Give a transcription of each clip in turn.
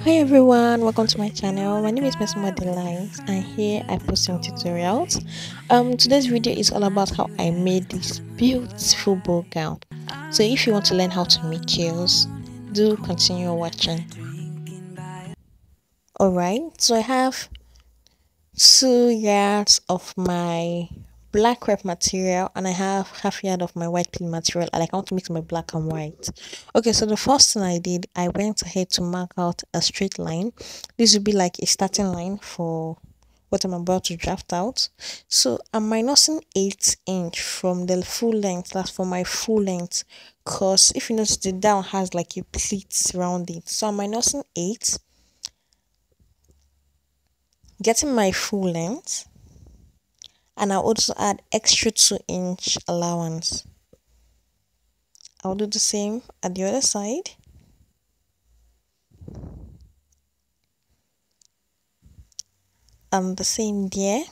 Hi everyone, welcome to my channel. My name is Mesuma Delight and here I post some tutorials. Today's video is all about how I made this beautiful bow gown. So if you want to learn how to make yours, do continue watching. Alright, so I have 2 yards of my black crepe material and I have half yard of my white clean material and I want to mix my black and white. Okay, so the first thing I did, I went ahead to mark out a straight line. This would be like a starting line for what I'm about to draft out. So I'm minusing 8 inch from the full length, that's for my full length, because if you notice the down has like a pleat around it. So I'm minusing 8, getting my full length, and I'll also add extra 2 inch allowance. I'll do the same at the other side. And the same there.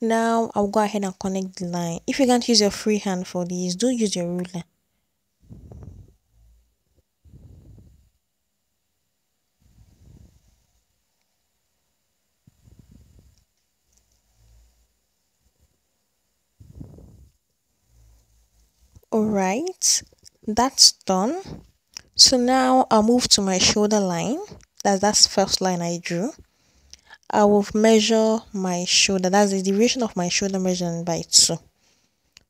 Now I'll go ahead and connect the line. If you can't use your free hand for these, do use your ruler. Alright, that's done. So now I'll move to my shoulder line. That's first line I drew. I will measure my shoulder. That's the deviation of my shoulder measuring by 2.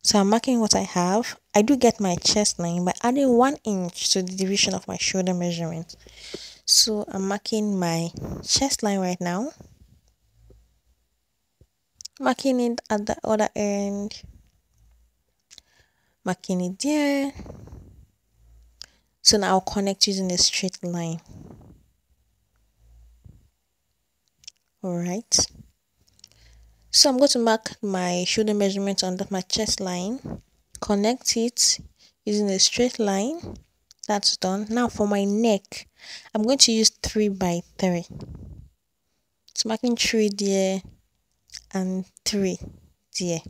So I'm marking what I have. I do get my chest line by adding 1 inch to the division of my shoulder measurement. So I'm marking my chest line right now. Marking it at the other end. Marking it there. So now I'll connect using a straight line. Alright. So I'm going to mark my shoulder measurement under my chest line. Connect it using a straight line. That's done. Now for my neck, I'm going to use 3 by 3. So marking 3 there and 3 there.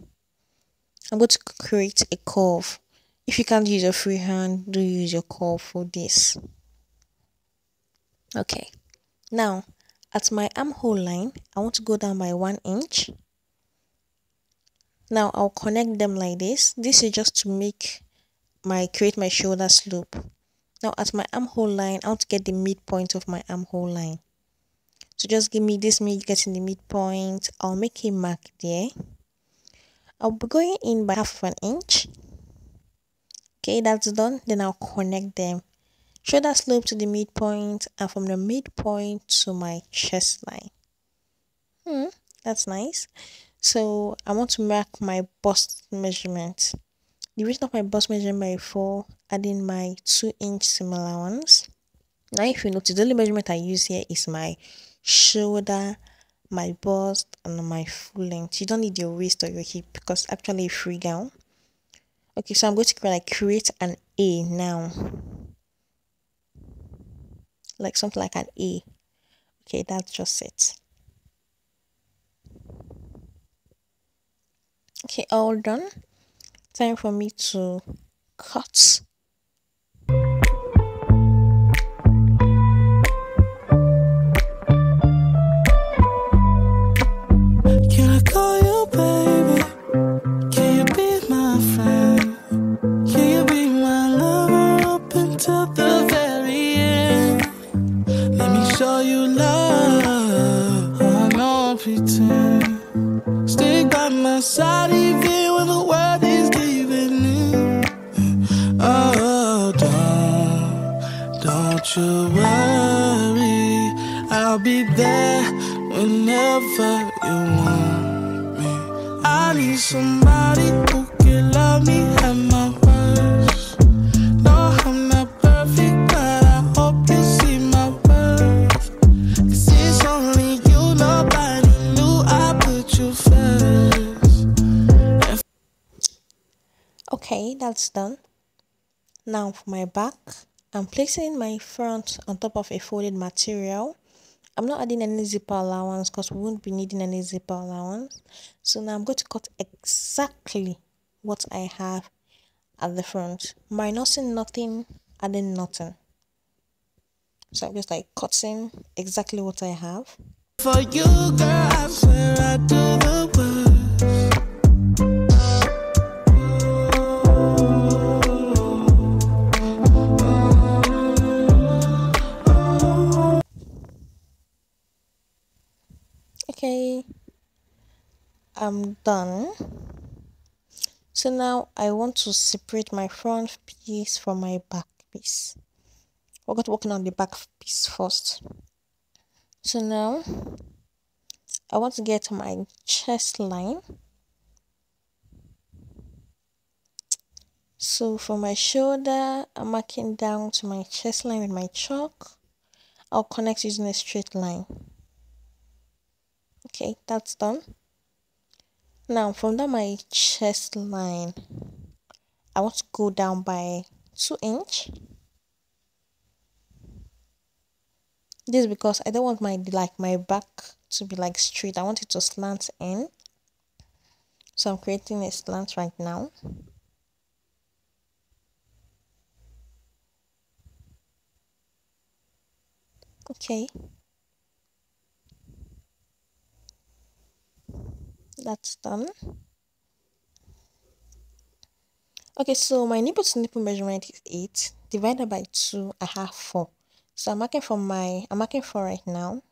I'm going to create a curve. If you can't use your free hand, do use your curve for this. Okay. Now, at my armhole line, I want to go down by 1 inch. Now I'll connect them like this. This is just to create my shoulder slope. Now at my armhole line, I want to get the midpoint of my armhole line. So just give me this getting the midpoint. I'll make a mark there. I'll be going in by half of an inch. Okay, that's done. Then I'll connect them. Shoulder slope to the midpoint and from the midpoint to my chest line. That's nice. So I want to mark my bust measurement. The reason of my bust measurement by 4, adding my 2-inch seam allowance. Now if you notice, the only measurement I use here is my shoulder, my bust, and my full length. You don't need your waist or your hip because it's actually a free gown. Okay, so I'm going to create an A now. Like something like an A. Okay, that's just it. Okay, all done. Time for me to cut. Can I call you baby? Can you be my friend? Can you be my lover up until the very end? Let me show you love. I don't pretend. Stick by my side even when the world is giving in. Oh, don't you worry. I'll be there whenever you want me. I need somebody who can love me at my worst. No, I'm not perfect, but I hope you see my worth. 'Cause it's only you, nobody knew I put you first. Okay, that's done. Now for my back, I'm placing my front on top of a folded material. I'm not adding any zipper allowance because we won't be needing any zipper allowance. So now I'm going to cut exactly what I have at the front, minusing nothing, adding nothing. So I'm just like cutting exactly what I have. For you, girl, I swear I do the worst. Okay, I'm done. So now I want to separate my front piece from my back piece. We're going to work on the back piece first. So now I want to get my chest line. So from my shoulder, I'm marking down to my chest line with my chalk. I'll connect using a straight line. Okay, that's done. Now from that my chest line, I want to go down by 2 inch. This is because I don't want my back to be like straight. I want it to slant in. So I'm creating a slant right now. Okay. That's done. Okay, so my nipple to nipple measurement is 8 divided by 2. I have 4. So I'm marking 4 right now.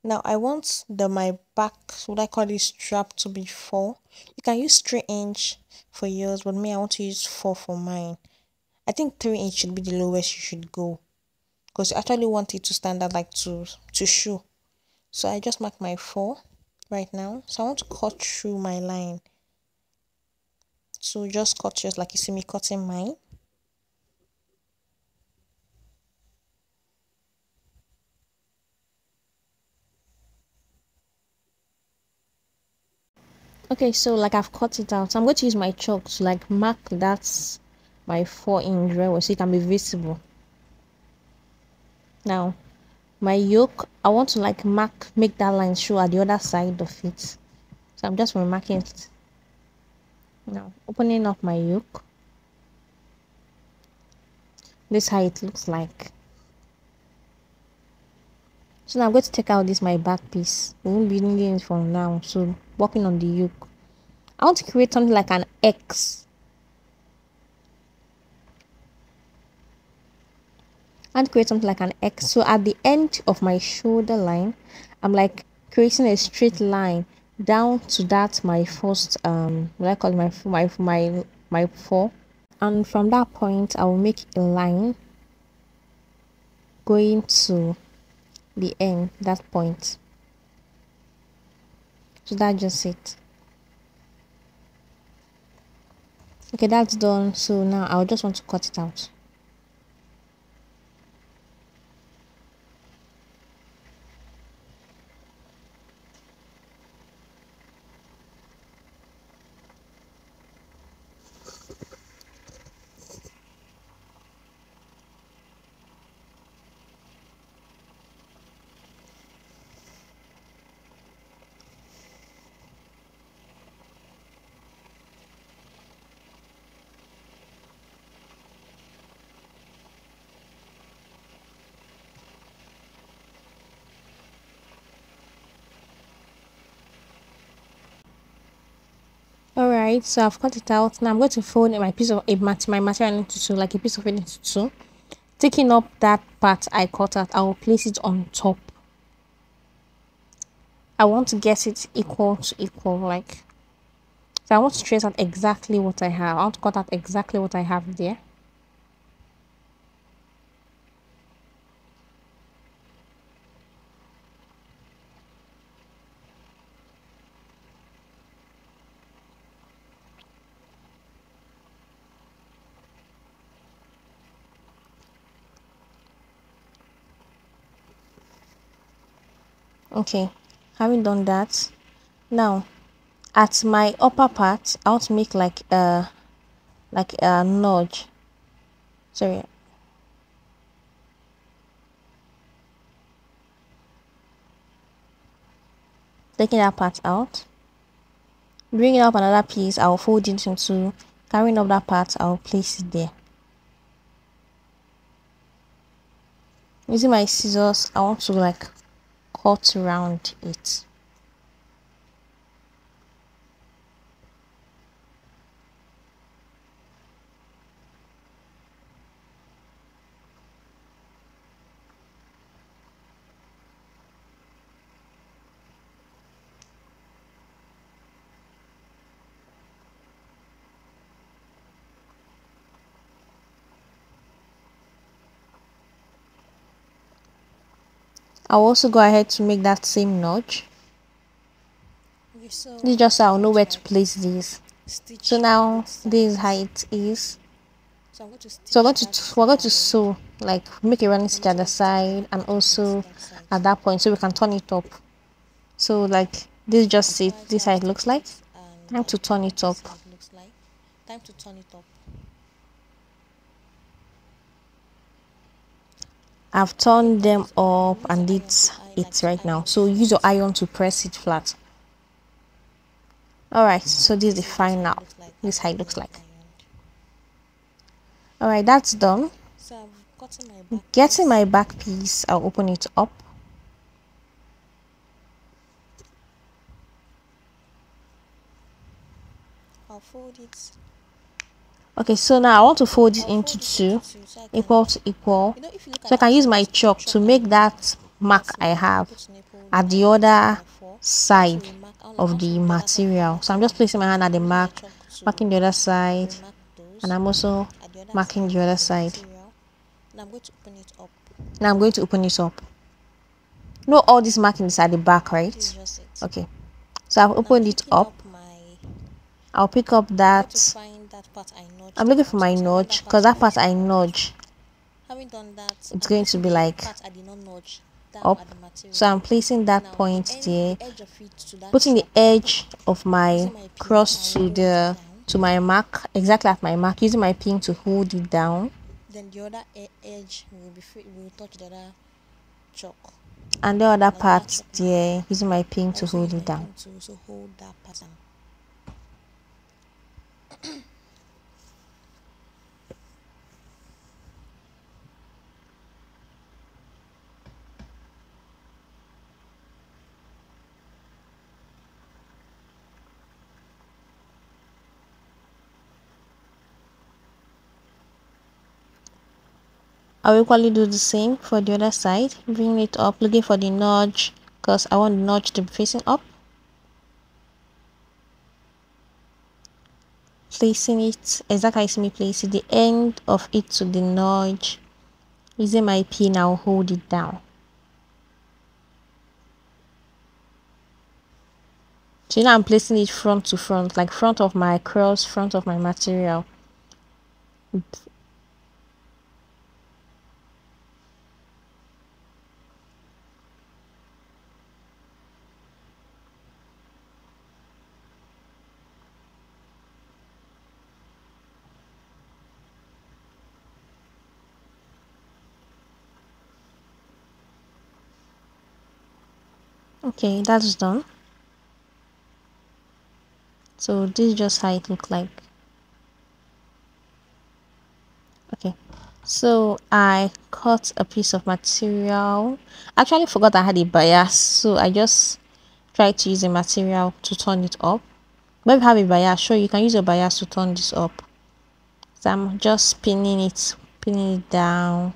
Now I want my back, what I call this strap, to be 4. You can use 3 inch for yours, but me I want to use 4 for mine. I think 3 inch should be the lowest you should go, because you actually want it to stand out like to show. So I just mark my 4 right now. So I want to cut through my line. So just cut yours like you see me cutting mine. Okay, so like I've cut it out. So I'm going to use my chalk to like mark that's my 4 inch right, so it can be visible. Now my yoke, I want to like make that line show at the other side of it. So I'm just remarking it. Now opening up my yoke. This is how it looks like. So now I'm going to take out this my back piece. We won't be needing it from now. So working on the yoke, I want to create something like an X. And create something like an X. So at the end of my shoulder line, I'm like creating a straight line down to that my first what I call my 4. And from that point I will make a line going to the end, that point. So that's just it. Okay, that's done. So now I'll just want to cut it out. Alright, so I've cut it out. Now I'm going to fold my my material into two, like a piece of it into two. Taking up that part I cut out, I will place it on top. I want to get it equal to equal, like, so I want to trace out exactly what I have. I want to cut out exactly what I have there. Okay, having done that, now at my upper part I want to make like a notch. Sorry. Taking that part out, bringing up another piece, I'll fold it into carrying up that part, I'll place it there. Using my scissors, I want to like cut around it. I'll also go ahead to make that same notch. Okay, so This is just so I'll know where to place this. stitch So now both this is sides. how it is. So I'm going to stitch So that we're going to side. sew, like make a running I'm stitch going at to the make it side and also that side. at that point, so we can turn it up. So like this just it. Right, so This I've how it looks stitched like. it and Time to turn it up. this is how it looks like. Time to turn it up. I've turned them up Use and your iron it's to it right now. iron So use your iron to press it flat. Alright, so this is the So final. This is how after it looks being like. ironed. Alright, that's done. So I've gotten my back Getting piece. my back piece, I'll open it up. I'll fold it. Okay, so now I want to fold it I'll into fold it into two, two so I can, equal to equal. you know, if you look So at I can that use my chalk to make that mark I have at the other side of the material. So I'm just placing my hand at the mark, marking the other side, and I'm also at the other marking side the other of the side. material. Now I'm going to open it up. Now I'm going to open it up. No, all these markings are at the back, This is right? just it. Okay. So I've Now I'm opened it picking up. up my, I'll pick up I'm going to that. find that part I notched I'm looking out. for my So I want notch that part because to that go part I round. notch. Having done that, It's I'm going to placing be the like part I did not notch down up. at the material. So I'm placing that Now point there, the edge of it to that putting the chalk. edge of my Using my pin, cross I'll to hold it the down. my mark, exactly at my mark, using my pin to hold it down, Then the other edge will be free, will touch the other chalk. and the other Like the other part chalk mark. there, using my pin I to also hold use it my down. pin to also hold that part down. I'll equally do the same for the other side, bring it up, looking for the notch because I want the notch to be facing up. Placing it exactly as me place it, the end of it to the notch. Using my pin, I'll hold it down. So now I'm placing it front to front, like front of my cross, front of my material. Okay, that's done. So this is just how it looked like. Okay, so I cut a piece of material. Actually forgot I had a bias, so I just tried to use a material to turn it up. But if you have a bias, sure, you can use a bias to turn this up. So I'm just pinning it down,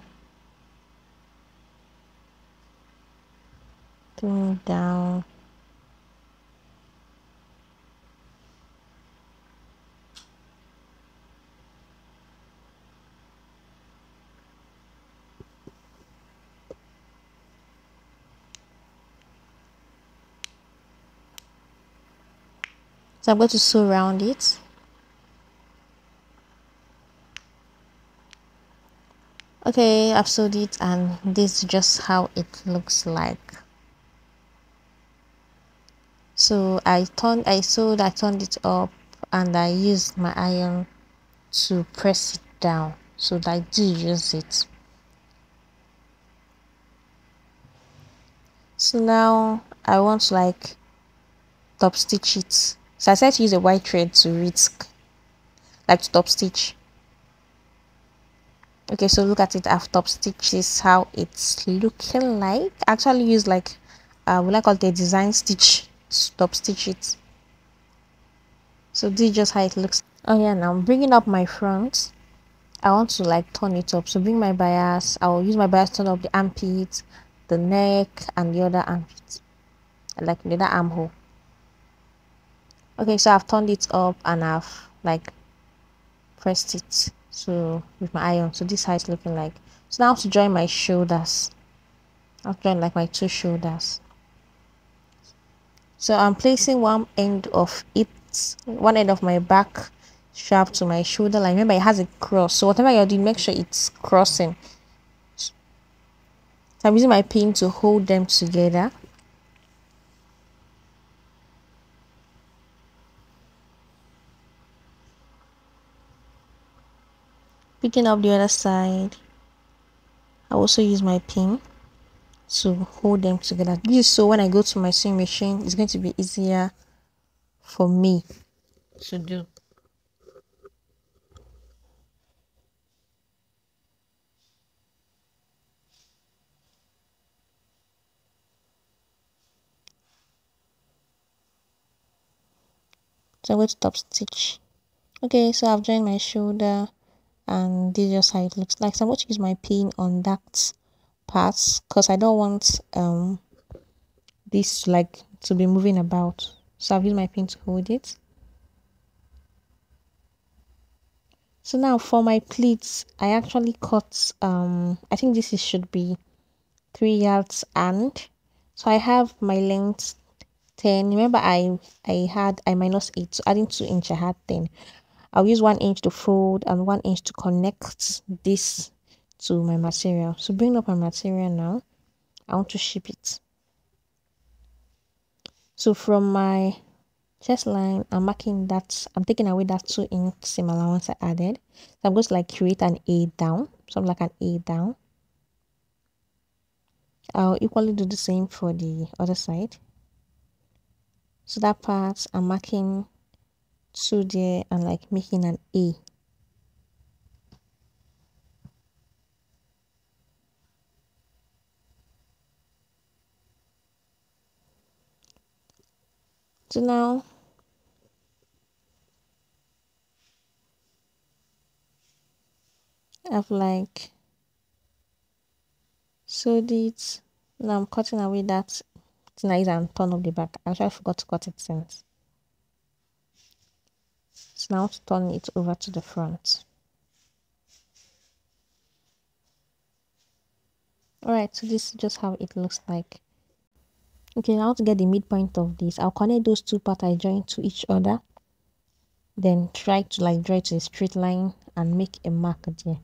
pinning it down. So I'm going to sew around it. Okay, I've sewed it and this is just how it looks like. So I turned it up and I used my iron to press it down so that I do use it. So now I want to top stitch it. So I decided to use a white thread to risk like to top stitch. Okay, so look at it. I've top stitched. This how it's looking like. I actually use like will I call it a design stitch to top stitch it. So this is just how it looks. Oh yeah, now I'm bringing up my front. I want to like turn it up. So bring my bias. I'll use my bias to turn up the armpit, the neck, and the other armpit, like the other armhole. Okay, so I've turned it up and I've like pressed it so with my iron. So this is how it's looking like. So now to join my shoulders, I'll join like my two shoulders. So I'm placing one end of my back strap to my shoulder line. Remember, it has a cross, so whatever you're doing, make sure it's crossing. So I'm using my pin to hold them together. Picking up the other side, I also use my pin to hold them together. This is so when I go to my sewing machine, it's going to be easier for me to do. So I'm going to top stitch. Okay, so I've joined my shoulder and this is just how it looks like. So I'm going to use my pin on that part because I don't want this like to be moving about. So I've used my pin to hold it. So now for my pleats, I actually cut I think this should be 3 yards, and so I have my length 10. Remember I minus 8, so adding 2 inch I had 10. I'll use 1 inch to fold and 1 inch to connect this to my material. So bring up my material now. I want to ship it. So from my chest line, I'm marking that, I'm taking away that 2 inch seam allowance I added. So I'm going to like create an A down, something like an A down. I'll equally do the same for the other side. So that part I'm marking 2 there and like making an A. So now I've like sewed it. Now I'm cutting away that thing I use and turn up the back. I actually forgot to cut it since. So now to turn it over to the front. Alright, so this is just how it looks like. Okay, now to get the midpoint of this, I'll connect those two parts I joined to each other. Then try to like draw it to a straight line and make a mark there.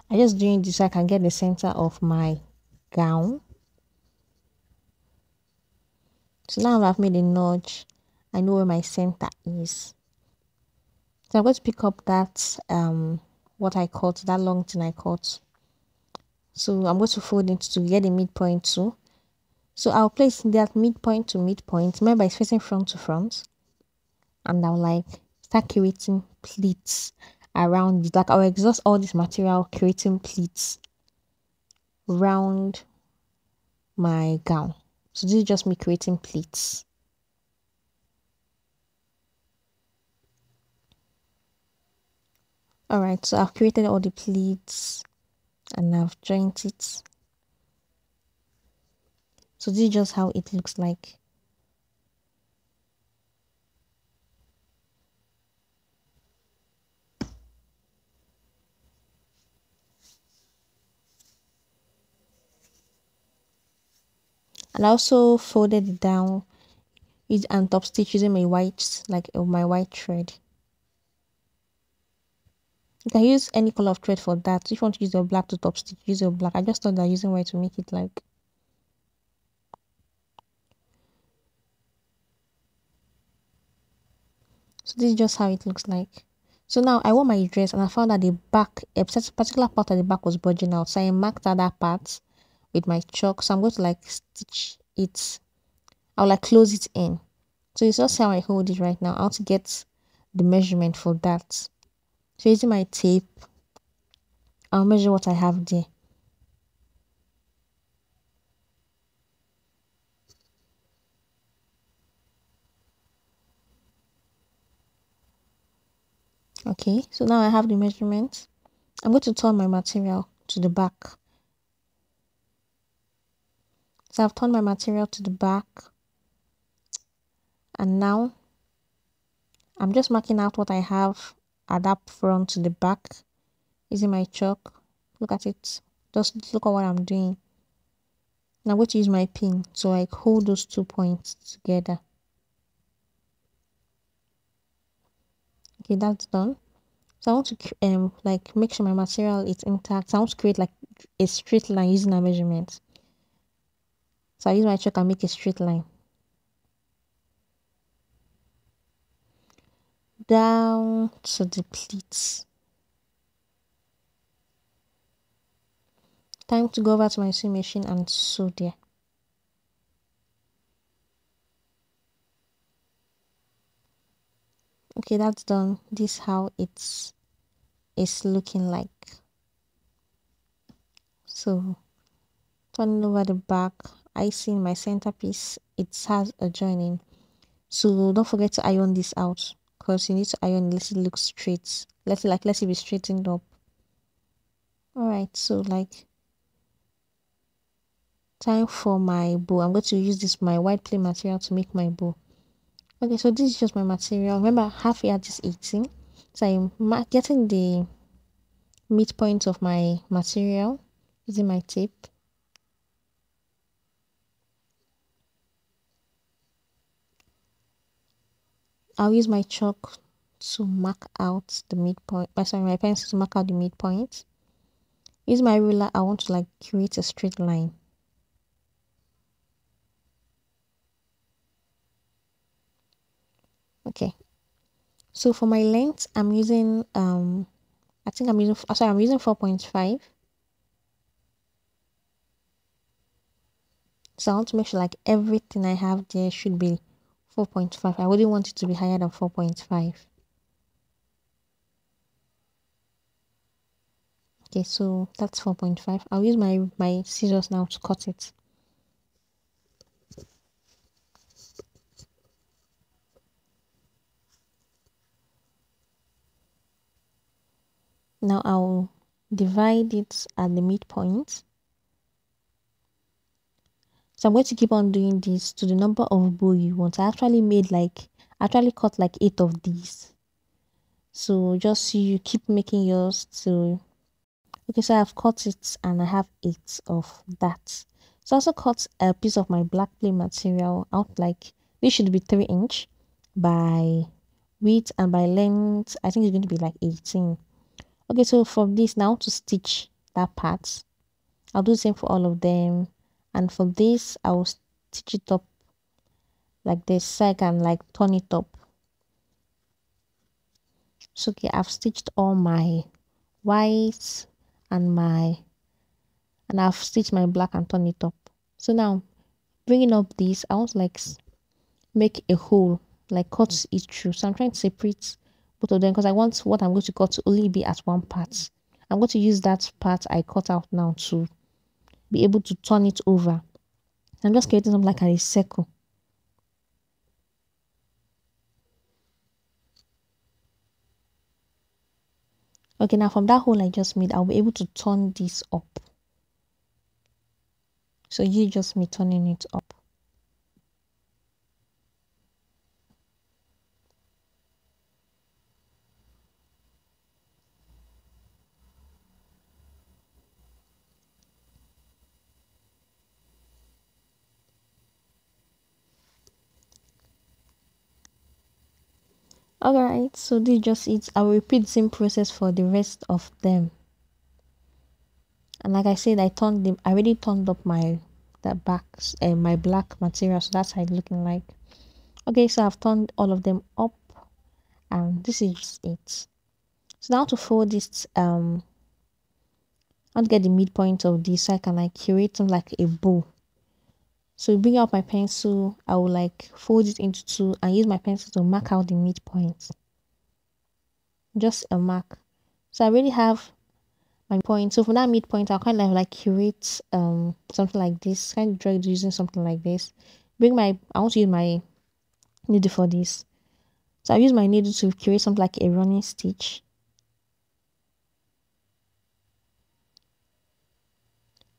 I'm just doing this so I can get the center of my gown. So now I've made a notch, I know where my center is. So I'm going to pick up that what I cut, that long thing I cut. So I'm going to fold it to get the midpoint too. So I'll place that midpoint to midpoint. Remember, it's facing front to front. And I'll like start creating pleats around it. Like I'll exhaust all this material creating pleats around my gown. So this is just me creating pleats. Alright, so I've created all the pleats and I've joined it. So this is just how it looks like. And I also folded it down and top stitch using my white, like my white thread. You can use any color of thread for that. If you want to use your black to top stitch, use your black. I just thought that using white to make it like. So this is just how it looks like. So now I wore my dress and I found that the back, a particular part of the back was bulging out. So I marked that part with my chalk. So I'm going to like stitch it. I'll like close it in. So it's just how I hold it right now. I want to get the measurement for that. So using my tape, I'll measure what I have there. Okay, so now I have the measurement. I'm going to turn my material to the back. So I've turned my material to the back, and now I'm just marking out what I have at that front to the back using my chalk. Look at it. Just look at what I'm doing. Now I'm going to use my pin to like hold those 2 points together. Okay, that's done. So I want to like make sure my material is intact. So I want to create like a straight line using a measurement. So I use my chalk and make a straight line down to the pleats. Time to go over to my sewing machine and sew there. Okay, that's done. This is how it's looking like. So turning over the back, I see in my centerpiece it has a joining. So don't forget to iron this out, because you need to iron it, let it look straight. Let it be straightened up. Alright, so like time for my bow. I'm going to use this my white plain material to make my bow. Okay, so this is just my material. Remember, half yard is 18. So I'm getting the midpoint of my material using my tape. I'll use my chalk to mark out the midpoint. Sorry, my pencil to mark out the midpoint. Use my ruler. I want to like create a straight line. Okay. So for my length, I'm using I think I'm using 4.5. So I want to make sure like everything I have there should be 4.5. I wouldn't want it to be higher than 4.5. Okay, so that's 4.5. I'll use my scissors now to cut it. Now I'll divide it at the midpoint. So I'm going to keep on doing this to the number of bow you want. I actually cut like 8 of these. So just you keep making yours to. Okay, so I've cut it and I have 8 of that. So I also cut a piece of my black plain material out, like this should be 3" by width, and by length I think it's going to be like 18. Okay, so from this now to stitch that part, I'll do the same for all of them. And for this, I will stitch it up like this so I can like turn it up. So okay, I've stitched all my whites and I've stitched my black and turn it up. So now bringing up this, I want to like make a hole, like cut it through. So I'm trying to separate both of them because I want what I'm going to cut to only be at one part. I'm going to use that part I cut out now to be able to turn it over. I'm just creating something like a circle. Okay, now from that hole I just made, I'll be able to turn this up. So you just me turning it up. Alright, so this is just it. I will repeat the same process for the rest of them. And like I said, I already turned up my backs and my black material, so that's how it's looking like. Okay, so I've turned all of them up, and this is just it. So now to fold this, I want to get the midpoint of this so I can like create something like a bow. So bring out my pencil, I will like fold it into two and use my pencil to mark out the midpoint. Just a mark. So I already have my point. So from that midpoint, I'll kind of like curate something like this. Kind of draw it using something like this. I want to use my needle for this. So I'll use my needle to create something like a running stitch.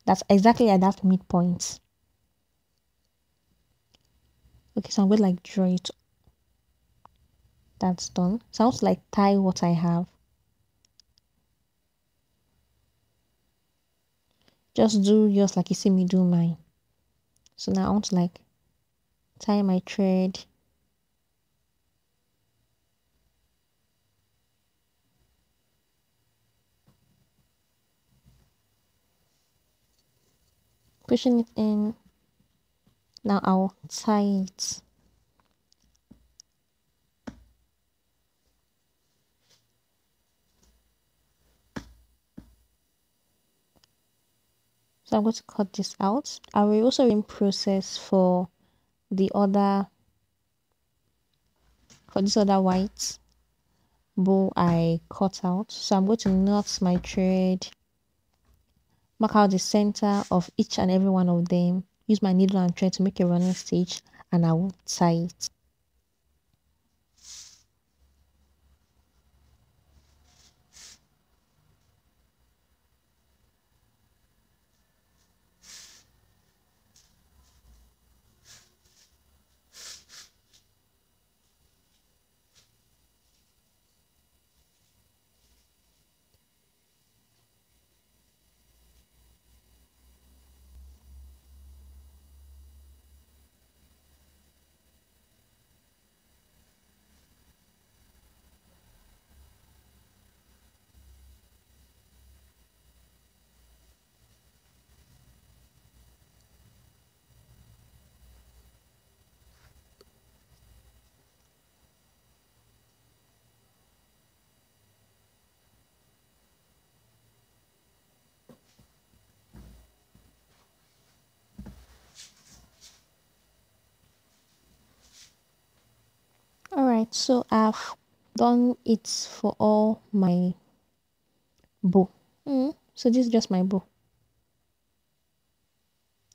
That's exactly at that midpoint. Okay, so I'm going to like draw it. That's done. So I want to like tie what I have. Just do yours like you see me do mine. So now I want to like tie my thread. Pushing it in. Now I'll tie it. So I'm going to cut this out. I will also in process for this other white bow I cut out. So I'm going to knot my thread, mark out the center of each and every one of them, use my needle and thread to make a running stitch, and I will tie it. Alright, so I've done it for all my bow. So this is just my bow.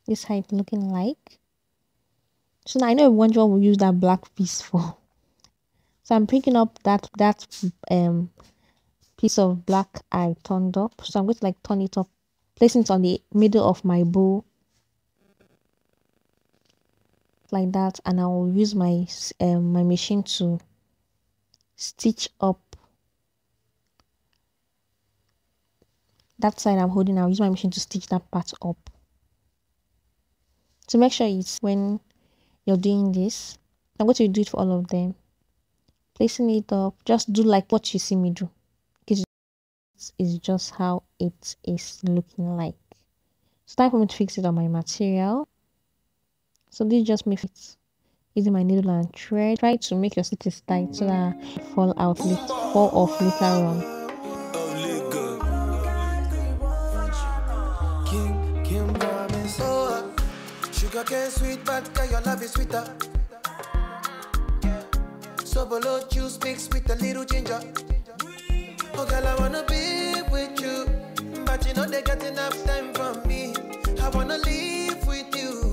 This is how it's looking like. So now I know everyone will use that black piece for. So I'm picking up that piece of black I turned up. So I'm going to like turn it up, placing it on the middle of my bow. Like that, and I will use my my machine to stitch up that side I'm holding. I'll use my machine to stitch that part up. To make sure it's when you're doing this, I'm going to do it for all of them. Placing it up, just do like what you see me do, because it's just how it is looking like. It's time for me to fix it on my material. So this just makes it using my needle and thread. Try to make your stitches tight so that fall off later on. Sugar cane sweet, but your love is sweeter. So below juice mixed with a little ginger. Oh girl, I wanna be with you, but you know they got enough time for me. I wanna live with you.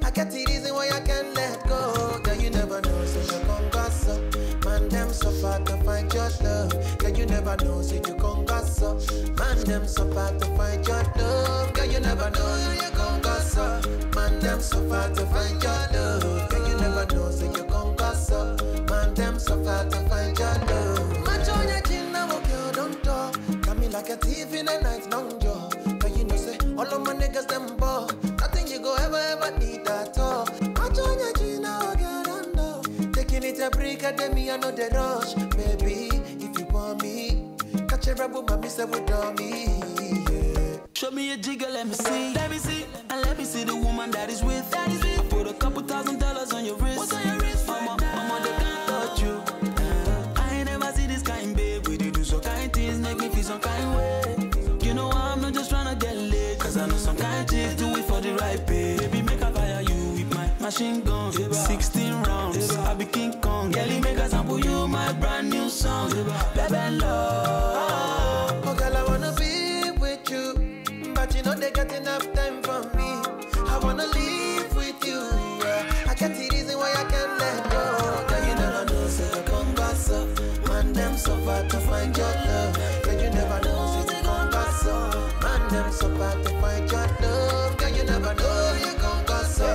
I get the reason why I can't let go. Girl, you never know, so you can't gossip. Man, them so far to find your love. Girl, you never know, so you can't gossip. Man, them so far to find your love. Girl, you never know, so you can't gossip. Man, them so far to find your love. Girl, you never know, so you can't gossip. Man, them so far to find your love. Match on your chin, now okay, don't talk. Got me like a thief in the night, long jaw. Girl, you know, say, all of my niggas, them ball. Nothing you go ever need at all. Match on your chin, now okay, don't know. Taking it a break, at me, I know the rush. Baby, if you want me, catch a rebel, mommy, say, with me. Yeah. Show me a jigger, let me see. Let me see. And let me see the woman that is with. I put a couple $1,000 on your wrist. What's on your wrist? Mama, they can't touch you. I ain't never see this kind, babe. We do so kind things, make me feel some kind way. You know I'm not just trying to get laid, cause I know some kind chicks do it for the right pay. Baby, make I fire you with my machine gun. 16 rounds, I be King Kong. Girlie, make I sample you my brand new song. Baby, love. Man, them so far to find your love. Girl, you never know you gon' go so.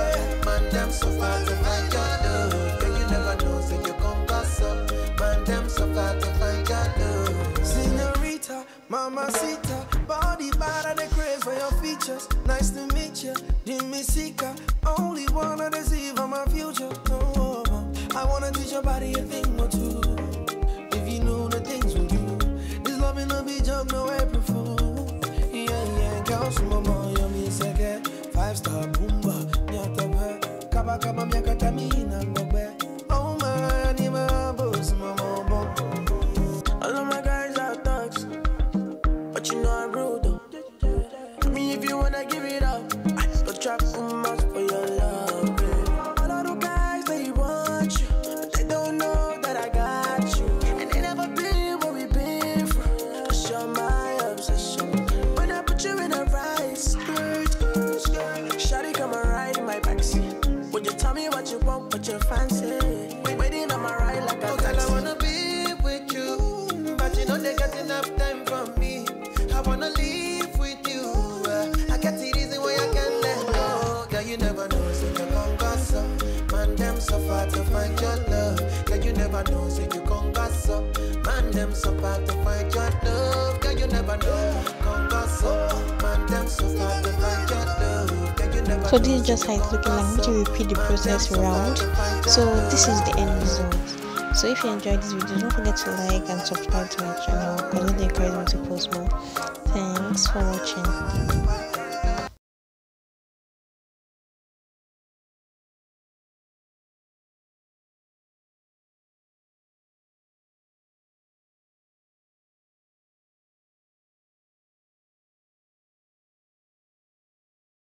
Man, them so far to find your love. Girl, you never know so you gon' go so. Man, them so far to find your love. Senorita, mamacita, body bad and the craze for your features. Nice to meet you, Dimisika. Only wanna deceive on my future. Oh, I wanna teach your body a thing or two. If you know the things we do, this love ain't no be joke, no April Fool. Yeah, girl, some more, you me second. 5-star boomba, nyata kaba kaba miaka tamina ngobe. Oh my, ni mabosi mama bombo. All of my guys are thugs, but you know I'm rude though. I mean, if you wanna give it up, go trap much for your love, babe. All of the guys, they want you, but they don't know that I got you. And they never been what we've been through. Cause you're my obsession. When I put you in a right skirt, shawty come and ride in my backseat. Would you tell me what you want, what you fancy? Waiting on my ride like a Oh, girl, I wanna be with you, but you know they got enough time from me. I wanna live with you. I got the reason why I can't let go. Girl, you never know, so you gon' go so. Man, them so far to find your love. Girl, you never know, so you gon' go so. Man, them so far to find your love. Girl, you never know, gon' go so. Man, them so far to find your love. Girl, you never So know, this is just how it's looking like. I'm going to repeat the process around. So this is the end result. So if you enjoyed this video, don't forget to like and subscribe to my channel because it encourages me to post more. Thanks for watching.